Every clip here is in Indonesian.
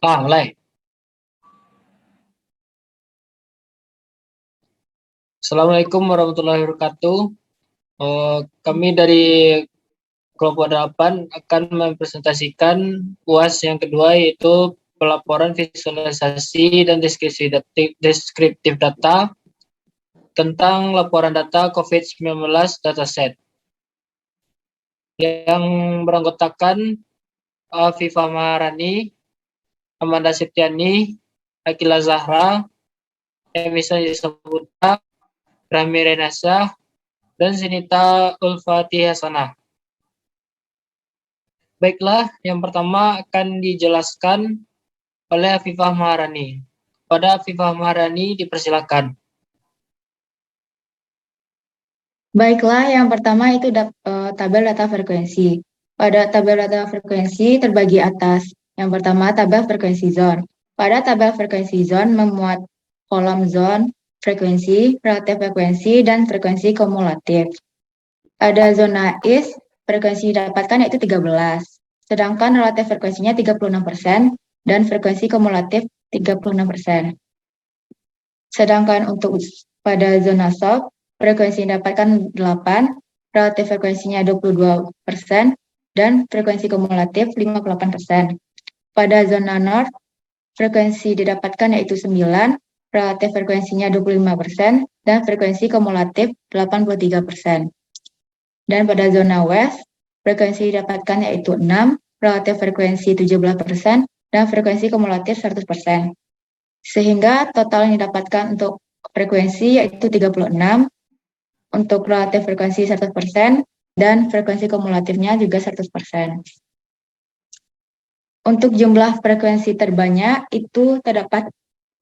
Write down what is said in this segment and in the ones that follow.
Mulai. Assalamualaikum warahmatullahi wabarakatuh. Kami dari kelompok 8 akan mempresentasikan UAS yang kedua, yaitu pelaporan visualisasi dan deskriptif data tentang laporan data COVID-19 dataset yang beranggotakan Viva Maharani, Amanda Septiani, Akila Zahra, Emisa Sabuta, Rami Renasa, dan Sinita Ulfati Hasanah. Baiklah, yang pertama akan dijelaskan oleh Afifah Maharani. Pada Afifah Maharani dipersilakan. Baiklah, yang pertama itu tabel data frekuensi. Pada tabel data frekuensi terbagi atas. Yang pertama tabel frekuensi zone. Pada tabel frekuensi zone memuat kolom zone, frekuensi, relatif frekuensi, dan frekuensi kumulatif. Pada zona IS, frekuensi didapatkan yaitu 13. Sedangkan relatif frekuensinya 36% dan frekuensi kumulatif 36%. Sedangkan untuk pada zona SOP, frekuensi didapatkan 8, relatif frekuensinya 22%, dan frekuensi kumulatif 58%. Pada zona North, frekuensi didapatkan yaitu 9, relatif frekuensinya 25%, dan frekuensi kumulatif 83%. Dan pada zona West, frekuensi didapatkan yaitu 6, relatif frekuensi 17%, dan frekuensi kumulatif 100%. Sehingga total yang didapatkan untuk frekuensi yaitu 36, untuk relatif frekuensi 100%, dan frekuensi kumulatifnya juga 100%. Untuk jumlah frekuensi terbanyak itu terdapat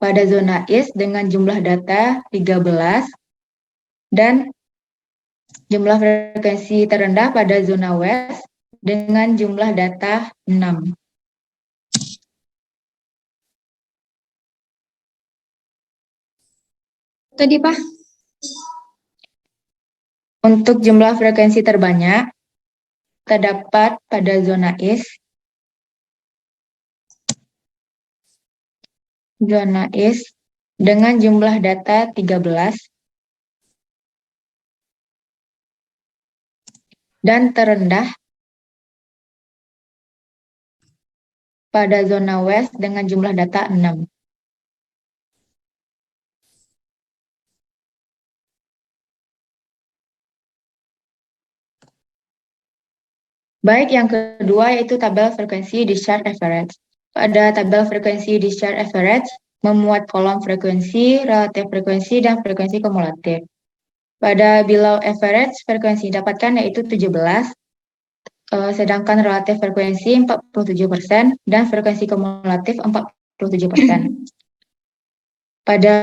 pada zona East dengan jumlah data 13, dan jumlah frekuensi terendah pada zona West dengan jumlah data 6. Tadi, Pak. Untuk jumlah frekuensi terbanyak terdapat pada zona East dengan jumlah data 13, dan terendah pada zona West dengan jumlah data 6. Baik, yang kedua yaitu tabel frekuensi discharge average. Pada tabel frekuensi discharge average memuat kolom frekuensi, relatif frekuensi, dan frekuensi kumulatif. Pada below average, frekuensi didapatkan yaitu 17, sedangkan relatif frekuensi 47%, dan frekuensi kumulatif 47%. Pada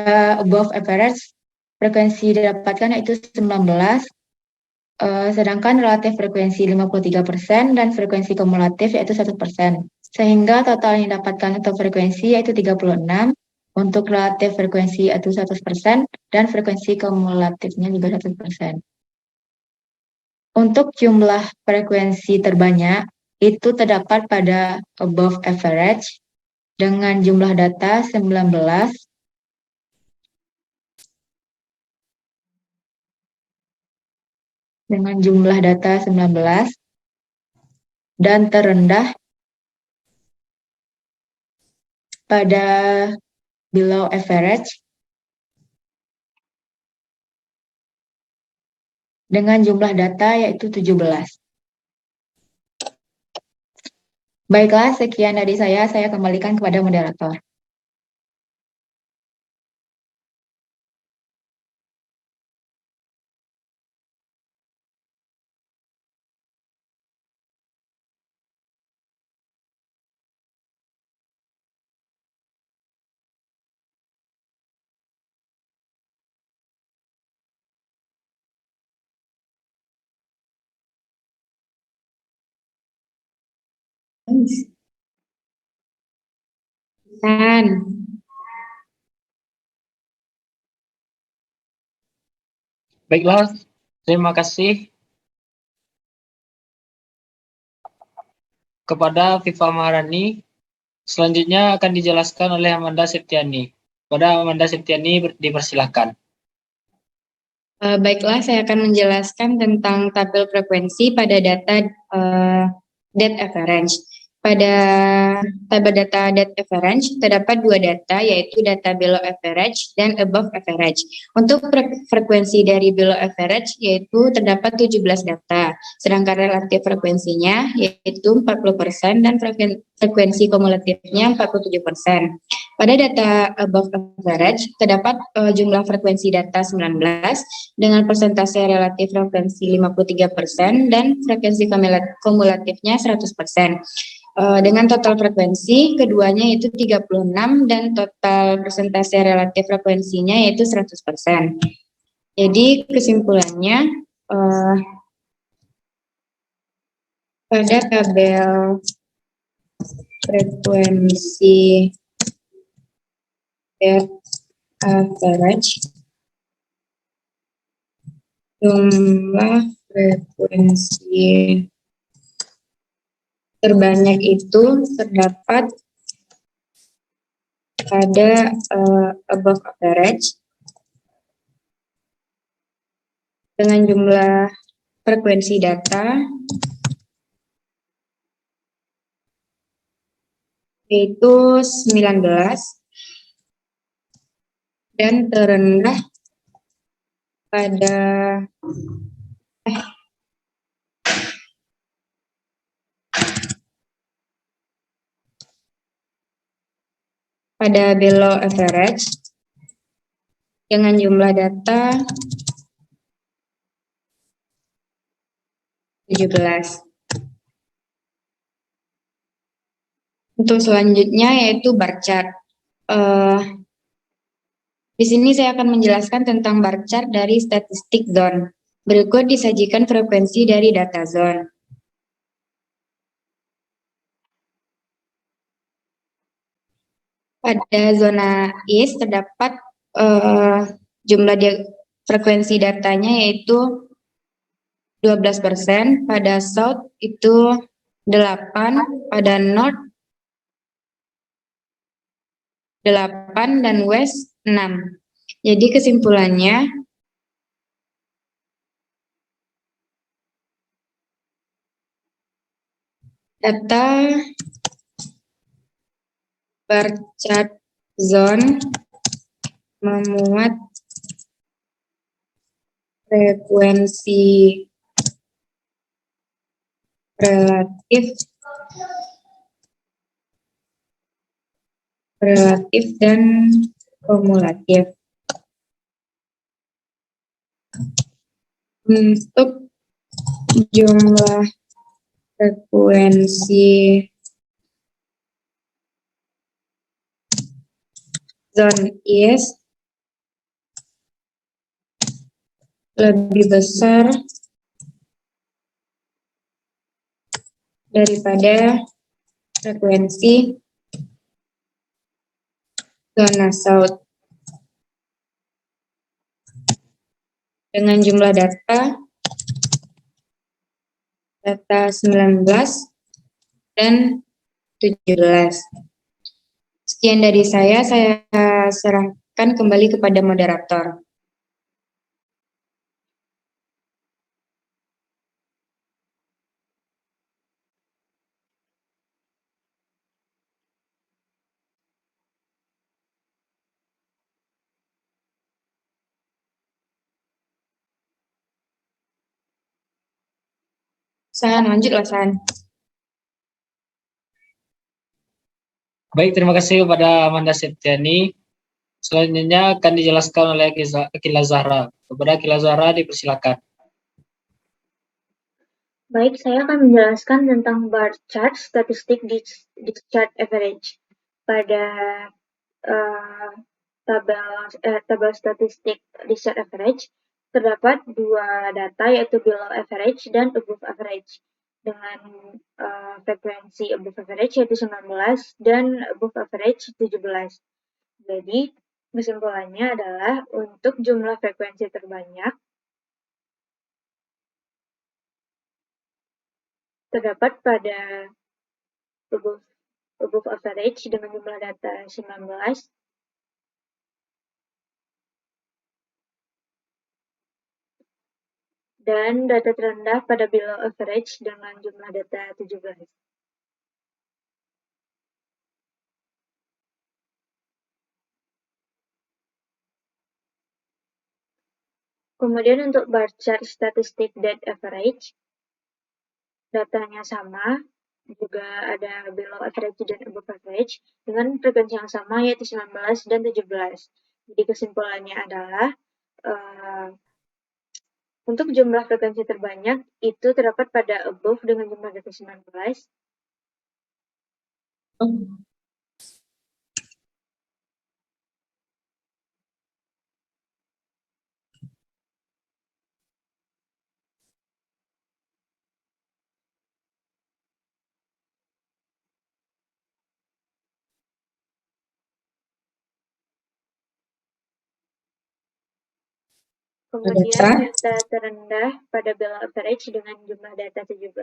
above average, frekuensi didapatkan yaitu 19, sedangkan relatif frekuensi 53%, dan frekuensi kumulatif yaitu 1%. Sehingga total yang didapatkan untuk frekuensi yaitu 36, untuk relatif frekuensi yaitu 100%, dan frekuensi kumulatifnya juga 100%. Untuk jumlah frekuensi terbanyak itu terdapat pada above average dengan jumlah data 19, dan terendah pada below average dengan jumlah data yaitu 17. Baiklah, sekian dari saya kembalikan kepada moderator. Baiklah, terima kasih kepada Viva Maharani. Selanjutnya akan dijelaskan oleh Amanda Septiani. Pada Amanda Septiani dipersilakan. Baiklah, saya akan menjelaskan tentang tabel frekuensi pada data dead average. Pada tabel data dead average terdapat dua data, yaitu data below average dan above average. Untuk frekuensi dari below average yaitu terdapat 17 data, sedangkan relatif frekuensinya yaitu 40% dan frekuensi kumulatifnya 47%. Pada data above average terdapat jumlah frekuensi data 19 dengan persentase relatif frekuensi 53% dan frekuensi kumulatifnya 100%. Dengan total frekuensi keduanya yaitu 36 dan total persentase relatif frekuensinya yaitu 100%. Jadi kesimpulannya pada tabel frekuensi average jumlah frekuensi terbanyak itu terdapat pada above average dengan jumlah frekuensi data yaitu 19 dan terendah pada below average dengan jumlah data 17. Untuk selanjutnya yaitu bar chart. Di sini saya akan menjelaskan tentang bar chart dari statistik zone. Berikut disajikan frekuensi dari data zone. Pada zona East terdapat jumlah frekuensi datanya yaitu 12%, pada South itu 8, pada North 8, dan West 6. Jadi kesimpulannya data bar chart zone memuat frekuensi relatif dan kumulatif. Untuk jumlah frekuensi zone East lebih besar daripada frekuensi zona South dengan jumlah data 19 dan 17. Sekian dari saya serahkan kembali kepada moderator. San, lanjutlah San. Baik, terima kasih kepada Amanda Septiani. Selanjutnya akan dijelaskan oleh Akila Zahra. Kepada Akila Zahra dipersilakan. Baik, saya akan menjelaskan tentang bar chart statistik discharge average. Pada tabel statistik discharge average terdapat dua data yaitu below average dan above average dengan frekuensi above average yaitu 19 dan above average 17. Jadi kesimpulannya adalah untuk jumlah frekuensi terbanyak terdapat pada above average dengan jumlah data 19, dan data terendah pada below average dengan jumlah data 17. Kemudian untuk bar chart statistik dead average, datanya sama, juga ada below average dan above average, dengan frekuensi yang sama yaitu 19 dan 17. Jadi kesimpulannya adalah, untuk jumlah frekuensi terbanyak itu terdapat pada above dengan jumlah data 19, kemudian data terendah pada below average dengan jumlah data 17.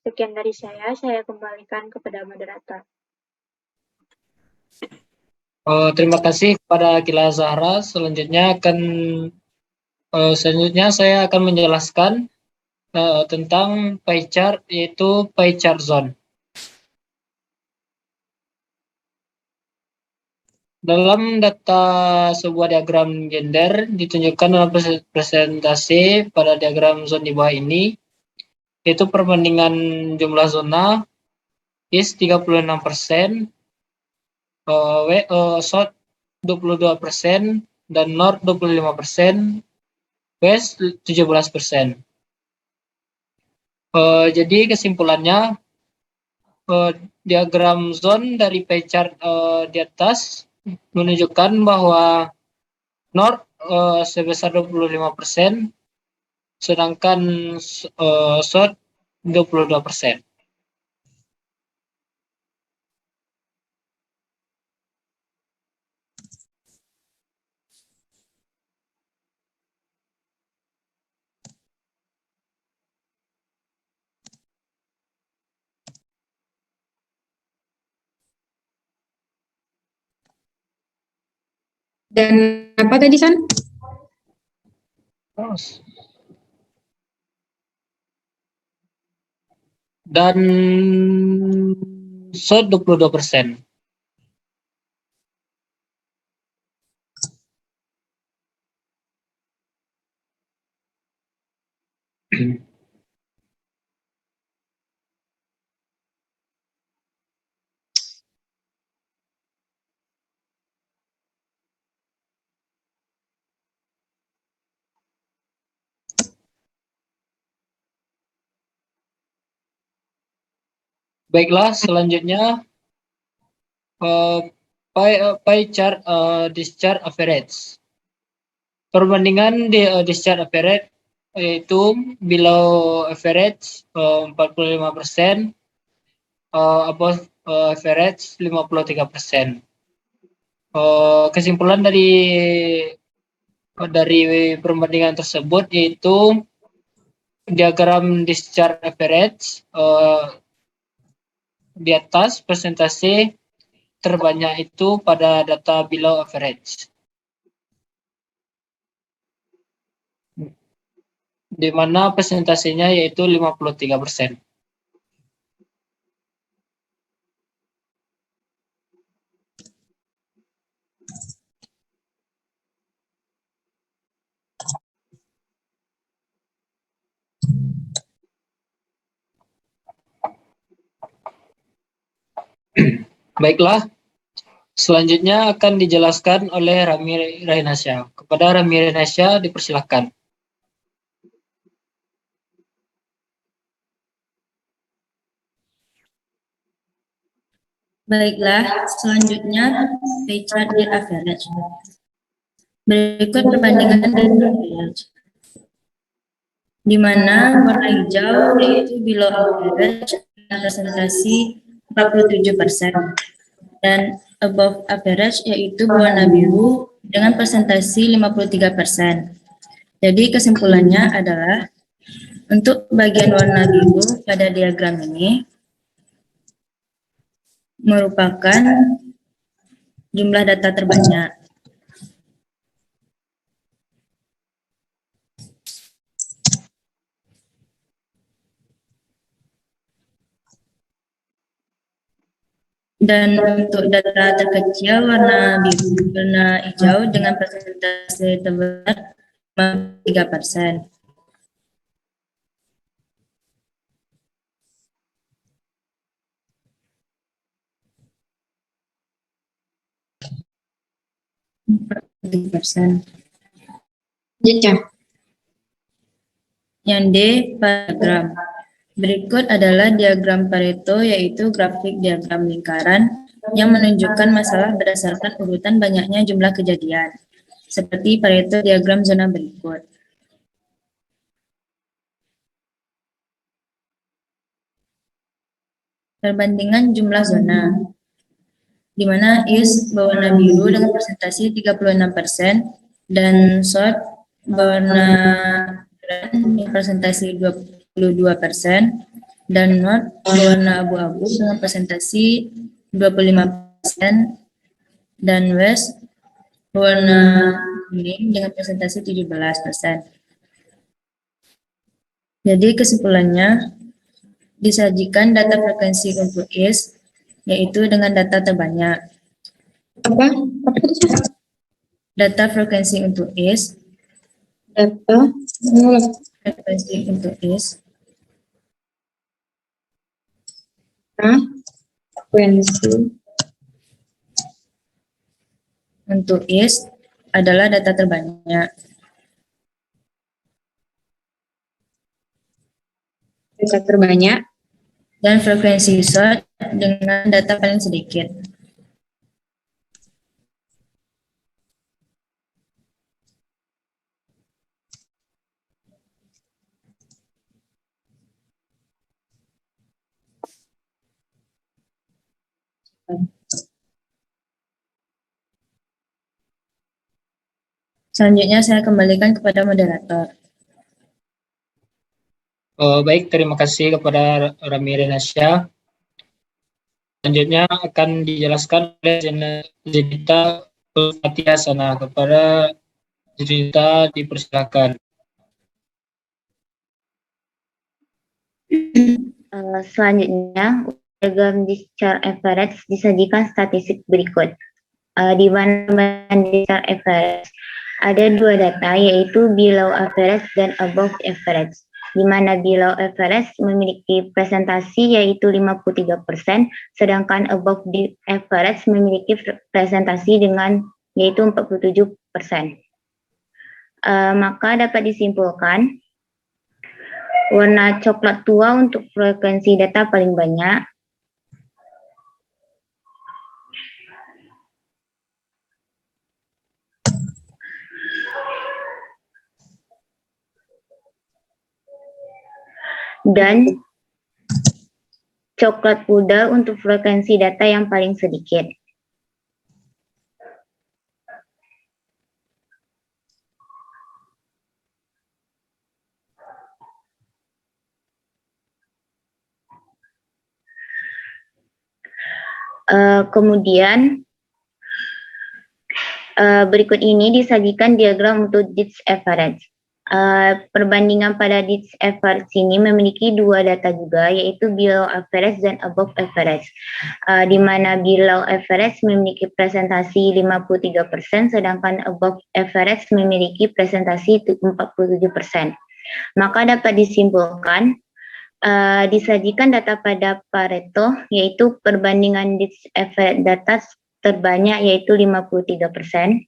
Sekian dari saya kembalikan kepada moderator. Terima kasih kepada Kila Zahra. Selanjutnya saya akan menjelaskan tentang pie chart, yaitu pie chart zone. Dalam data sebuah diagram gender ditunjukkan dalam presentasi pada diagram zone di bawah ini, yaitu perbandingan jumlah zona is 36%, south 22%, dan north 25%, west 17%. Jadi kesimpulannya, diagram zone dari pie chart di atas menunjukkan bahwa north sebesar 25%, sedangkan south 22%. Dan apa tadi, San? Dan south 22%. Baiklah, selanjutnya pie chart discharge average. Perbandingan di discharge average yaitu below average 45%, above average 53%. Kesimpulan dari perbandingan tersebut yaitu diagram discharge average di atas persentase terbanyak itu pada data below average, di mana persentasenya yaitu 53%. Baiklah, selanjutnya akan dijelaskan oleh Rami Rainasya. Kepada Rami Rainasya dipersilakan. Baiklah, selanjutnya pie chart dead average. Berikut perbandingan dead average, di mana warna hijau yaitu below average dengan presentasi 47%, dan above average yaitu warna biru dengan presentasi 53%. Jadi kesimpulannya adalah Untuk bagian warna biru pada diagram ini merupakan jumlah data terbanyak. Dan untuk data terkecil warna hijau dengan persentase terberat 3%. Yang D, diagram. Berikut adalah diagram Pareto, yaitu grafik diagram lingkaran yang menunjukkan masalah berdasarkan urutan banyaknya jumlah kejadian, seperti Pareto diagram zona berikut. Perbandingan jumlah zona, di mana is berwarna biru dengan persentase 36% dan short berwarna dengan persentase 22% dan not berwarna abu-abu dengan persentase 25% dan west berwarna kuning dengan persentase 17%. Jadi kesimpulannya, disajikan data frekuensi untuk is, yaitu dengan data terbanyak. Apa? Data frekuensi untuk is, Data frekuensi untuk is, frekuensi untuk is adalah data terbanyak. data terbanyak. Dan frekuensi short dengan data paling sedikit. Selanjutnya saya kembalikan kepada moderator. Baik, terima kasih kepada Rami Renasya. Selanjutnya akan dijelaskan oleh Zenita Ulfatiasana. Kepada Zenita dipersilakan. Selanjutnya, diagram discharge average disajikan statistik berikut. Di mana discharge average ada dua data, yaitu below average dan above average. Di mana below average memiliki presentasi yaitu 53%, sedangkan above average memiliki presentasi dengan yaitu 47%. Maka dapat disimpulkan warna coklat tua untuk frekuensi data paling banyak. Dan coklat pudar untuk frekuensi data yang paling sedikit. Kemudian berikut ini disajikan diagram untuk Dietz average. Perbandingan pada Dietz average ini memiliki dua data juga, yaitu below average dan above average. Di mana below average memiliki presentasi 53%, sedangkan above average memiliki presentasi 47%. Maka dapat disimpulkan disajikan data pada Pareto, yaitu perbandingan Dietz average data terbanyak yaitu 53%.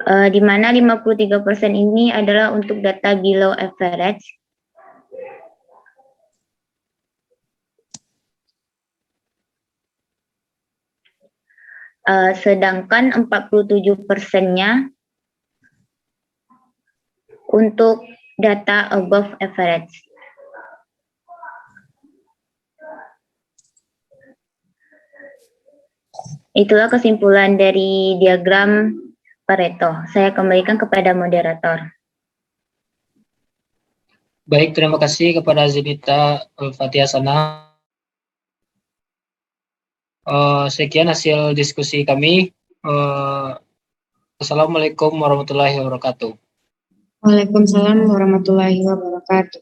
Di mana 53% ini adalah untuk data below average. Sedangkan 47%-nya untuk data above average. Itulah kesimpulan dari diagram Pareto. Saya kembalikan kepada moderator. Baik, terima kasih kepada Zenita Fathia Sana. Sekian hasil diskusi kami. Assalamualaikum warahmatullahi wabarakatuh. Waalaikumsalam warahmatullahi wabarakatuh.